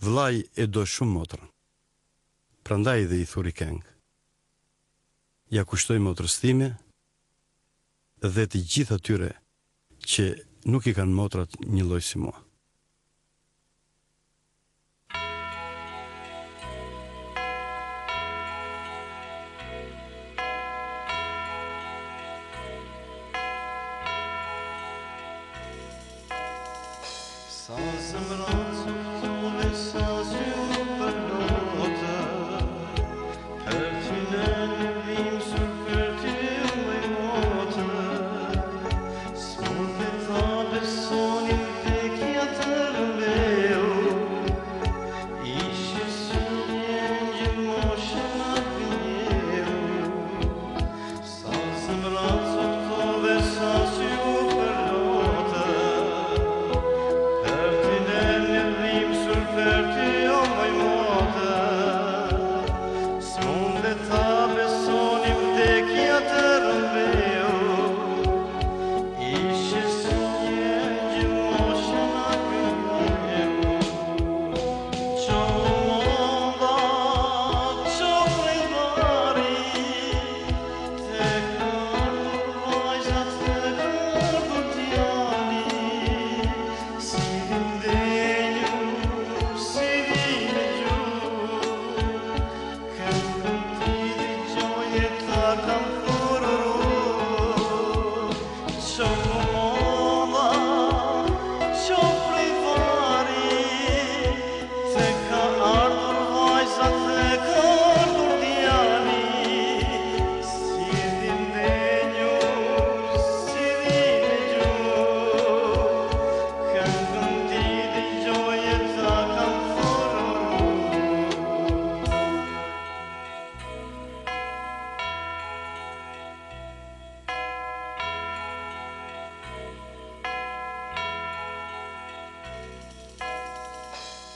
Vllai e do shumë motrën. Prandaj dhe i thuri këngë. Ja kushtoj motrës time dhe të gjithë atyre që nuk i kanë motrat një lloj si mua. Sa zemrat sotove sa zhju për notë, për ty në vim sur për ty më motë, s'mund me ta besonin vekja të rëmbeu, ishe si njen gjëmoshën atë njeu. Sa zemrat sotove sa zhju për notë, për ty o moj motë, s'mund e ta besoni vdekja të rëmbeu, ishe si një gjëmoshën a këmbeu. Qo monda, qo prej vari, te kërdur vajzat, te kërdur djali, si vindenju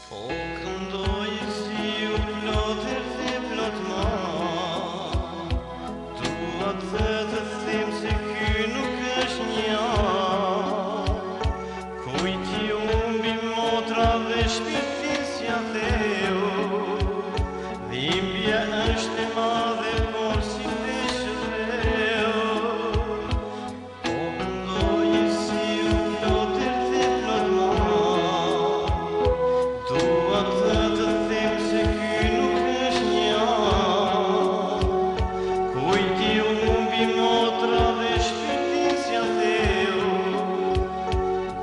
po këndoj si u plotër dhe plot ma, dua të them se ky nuk është një kujti umbi motra dhe shpirtin si atheu, dhimbja është e madhe por si peshëreu. Po këndoj si u plotër dhe plot ma, dua të them se ky nuk është një kujti umbi motra dhe shpirtin si atheu,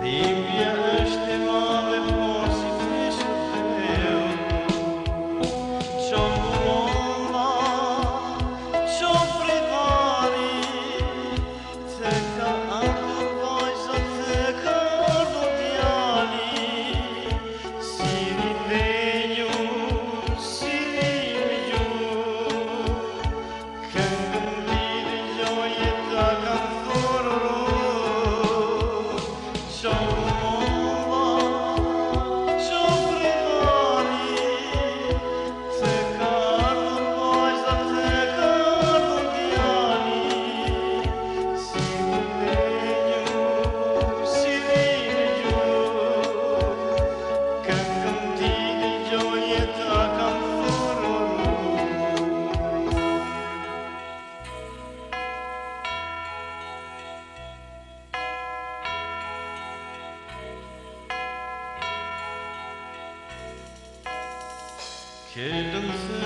dhimbja është e madhe por si peshëreu. Qo monda, qo prej vari, te ka ardhur vajza, te ka ardhur djali, si vindenju, si vindenju, këngën ti dëgjoje ta kam thururu. Qo monda, qo prej vari, te ka ardhur vajza, te ka ardhur djali, si vindenju, si vindenju, këngën ti dëgjoje ta kam thururu. Kellëm se